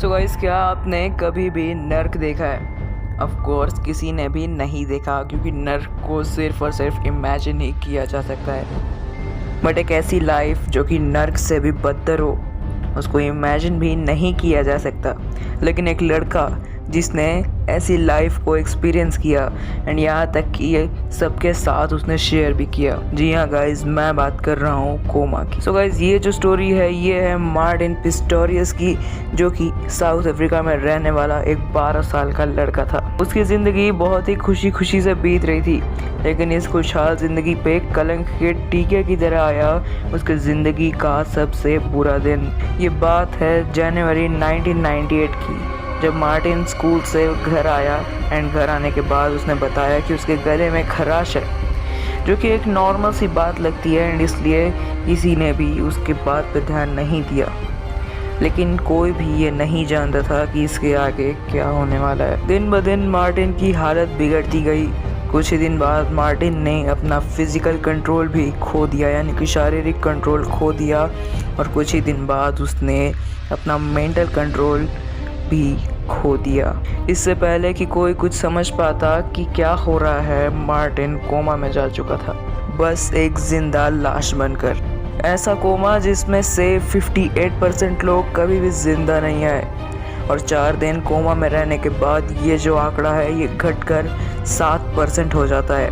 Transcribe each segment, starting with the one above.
So guys, क्या आपने कभी भी नर्क देखा है? ऑफ कोर्स किसी ने भी नहीं देखा, क्योंकि नर्क को सिर्फ और सिर्फ इमेजिन ही किया जा सकता है। बट एक ऐसी लाइफ जो कि नर्क से भी बदतर हो, उसको इमेजिन भी नहीं किया जा सकता। लेकिन एक लड़का जिसने ऐसी लाइफ को एक्सपीरियंस किया एंड यहाँ तक कि ये सबके साथ उसने शेयर भी किया। जी हाँ गाइज, मैं बात कर रहा हूँ कोमा की। सो गाइज, ये जो स्टोरी है ये है मार्टिन पिस्टोरियस की, जो कि साउथ अफ्रीका में रहने वाला एक 12 साल का लड़का था। उसकी ज़िंदगी बहुत ही खुशी खुशी से बीत रही थी, लेकिन इस खुशहाल ज़िंदगी पे कलंक के टीके की तरह आया उसकी ज़िंदगी का सबसे बुरा दिन। ये बात है जनवरी 1998 की, जब मार्टिन स्कूल से घर आया एंड घर आने के बाद उसने बताया कि उसके गले में खराश है, जो कि एक नॉर्मल सी बात लगती है एंड इसलिए किसी ने भी उसके बात पर ध्यान नहीं दिया। लेकिन कोई भी ये नहीं जानता था कि इसके आगे क्या होने वाला है। दिन ब दिन मार्टिन की हालत बिगड़ती गई। कुछ ही दिन बाद मार्टिन ने अपना फिजिकल कंट्रोल भी खो दिया, यानी कि शारीरिक कंट्रोल खो दिया, और कुछ ही दिन बाद उसने अपना मेंटल कंट्रोल भी खो दिया। इससे पहले कि कोई कुछ समझ पाता कि क्या हो रहा है, मार्टिन कोमा में जा चुका था, बस एक जिंदा लाश बनकर। ऐसा कोमा जिसमें से 58% लोग कभी भी जिंदा नहीं आए, और 4 दिन कोमा में रहने के बाद ये जो आंकड़ा है ये घटकर 7% हो जाता है।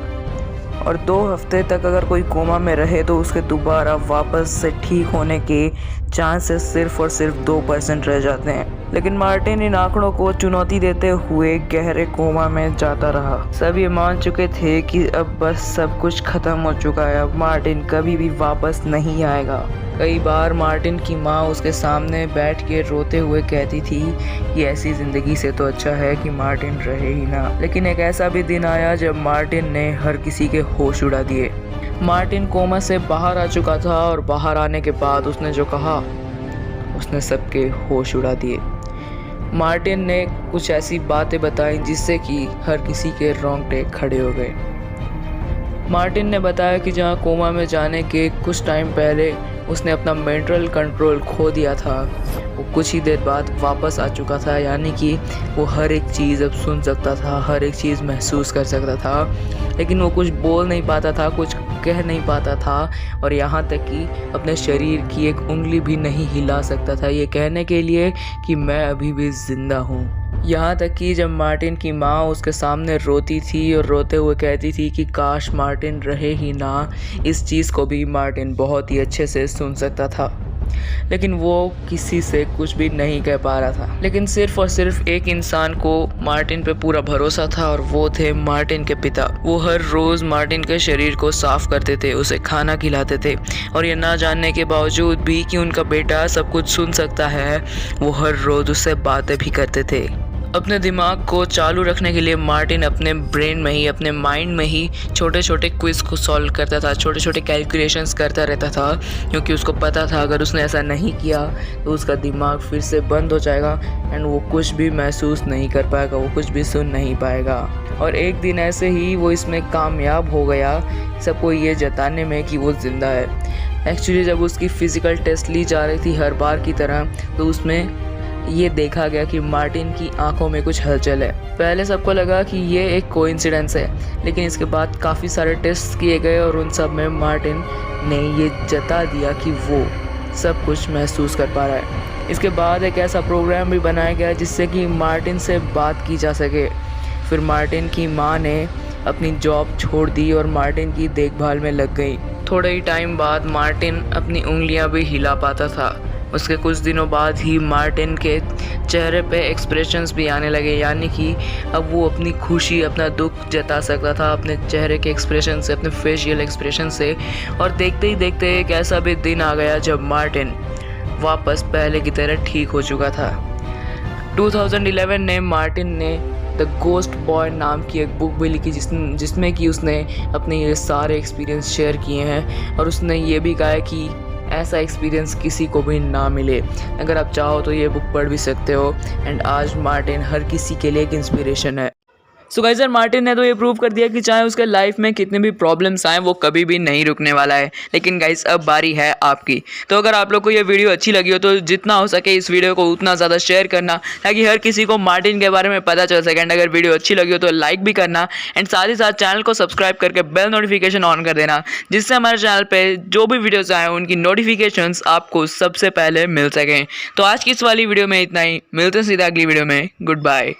और 2 हफ्ते तक अगर कोई कोमा में रहे तो उसके दोबारा वापस से ठीक होने के चांसेस सिर्फ और सिर्फ 2% रह जाते हैं। लेकिन मार्टिन इन आंकड़ों को चुनौती देते हुए गहरे कोमा में जाता रहा। सब ये मान चुके थे कि अब बस सब कुछ खत्म हो चुका है, अब मार्टिन कभी भी वापस नहीं आएगा। कई बार मार्टिन की माँ उसके सामने बैठ के रोते हुए कहती थी कि ऐसी ज़िंदगी से तो अच्छा है कि मार्टिन रहे ही ना। लेकिन एक ऐसा भी दिन आया जब मार्टिन ने हर किसी के होश उड़ा दिए। मार्टिन कोमा से बाहर आ चुका था, और बाहर आने के बाद उसने जो कहा उसने सबके होश उड़ा दिए। मार्टिन ने कुछ ऐसी बातें बताई जिससे कि हर किसी के रोंगटे खड़े हो गए। मार्टिन ने बताया कि जहां कोमा में जाने के कुछ टाइम पहले उसने अपना मेंटल कंट्रोल खो दिया था, वो कुछ ही देर बाद वापस आ चुका था, यानी कि वो हर एक चीज़ अब सुन सकता था, हर एक चीज़ महसूस कर सकता था। लेकिन वो कुछ बोल नहीं पाता था, कुछ कह नहीं पाता था, और यहाँ तक कि अपने शरीर की एक उंगली भी नहीं हिला सकता था ये कहने के लिए कि मैं अभी भी ज़िंदा हूँ। यहाँ तक कि जब मार्टिन की माँ उसके सामने रोती थी और रोते हुए कहती थी कि काश मार्टिन रहे ही ना, इस चीज़ को भी मार्टिन बहुत ही अच्छे से सुन सकता था। लेकिन वो किसी से कुछ भी नहीं कह पा रहा था। लेकिन सिर्फ और सिर्फ एक इंसान को मार्टिन पे पूरा भरोसा था, और वो थे मार्टिन के पिता। वो हर रोज़ मार्टिन के शरीर को साफ करते थे, उसे खाना खिलाते थे, और ये ना जानने के बावजूद भी कि उनका बेटा सब कुछ सुन सकता है, वो हर रोज़ उससे बातें भी करते थे। अपने दिमाग को चालू रखने के लिए मार्टिन अपने ब्रेन में ही, अपने माइंड में ही छोटे छोटे क्विज को सॉल्व करता था, छोटे छोटे कैलकुलेशंस करता रहता था, क्योंकि उसको पता था अगर उसने ऐसा नहीं किया तो उसका दिमाग फिर से बंद हो जाएगा एंड वो कुछ भी महसूस नहीं कर पाएगा, वो कुछ भी सुन नहीं पाएगा। और एक दिन ऐसे ही वो इसमें कामयाब हो गया, सबको ये जताने में कि वो ज़िंदा है। एक्चुअली जब उसकी फ़िज़िकल टेस्ट ली जा रही थी हर बार की तरह, तो उसमें ये देखा गया कि मार्टिन की आंखों में कुछ हलचल है। पहले सबको लगा कि ये एक कोइंसिडेंस है, लेकिन इसके बाद काफ़ी सारे टेस्ट किए गए और उन सब में मार्टिन ने ये जता दिया कि वो सब कुछ महसूस कर पा रहा है। इसके बाद एक ऐसा प्रोग्राम भी बनाया गया जिससे कि मार्टिन से बात की जा सके। फिर मार्टिन की माँ ने अपनी जॉब छोड़ दी और मार्टिन की देखभाल में लग गई। थोड़े ही टाइम बाद मार्टिन अपनी उंगलियां भी हिला पाता था। उसके कुछ दिनों बाद ही मार्टिन के चेहरे पे एक्सप्रेशंस भी आने लगे, यानी कि अब वो अपनी खुशी, अपना दुख जता सकता था अपने चेहरे के एक्सप्रेशन से, अपने फेशियल एक्सप्रेशन से। और देखते ही देखते एक ऐसा भी दिन आ गया जब मार्टिन वापस पहले की तरह ठीक हो चुका था। 2011 ने मार्टिन ने द गोस्ट बॉय नाम की एक बुक भी लिखी, जिसमें कि उसने अपने ये सारे एक्सपीरियंस शेयर किए हैं, और उसने ये भी कहा है कि ऐसा एक्सपीरियंस किसी को भी ना मिले। अगर आप चाहो तो ये बुक पढ़ भी सकते हो। एंड आज मार्टिन हर किसी के लिए एक इंस्पिरेशन है। सो गाइस, मार्टिन ने तो ये प्रूव कर दिया कि चाहे उसके लाइफ में कितने भी प्रॉब्लम्स आए वो कभी भी नहीं रुकने वाला है। लेकिन गाइस, अब बारी है आपकी। तो अगर आप लोग को ये वीडियो अच्छी लगी हो तो जितना हो सके इस वीडियो को उतना ज़्यादा शेयर करना, ताकि हर किसी को मार्टिन के बारे में पता चल सके। एंड अगर वीडियो अच्छी लगी हो तो लाइक भी करना एंड साथ ही साथ चैनल को सब्सक्राइब करके बेल नोटिफिकेशन ऑन कर देना, जिससे हमारे चैनल पे जो भी वीडियोस आए उनकी नोटिफिकेशंस आपको सबसे पहले मिल सकें। तो आज की इस वाली वीडियो में इतना ही। मिलते हैं सीधा अगली वीडियो में। Good bye.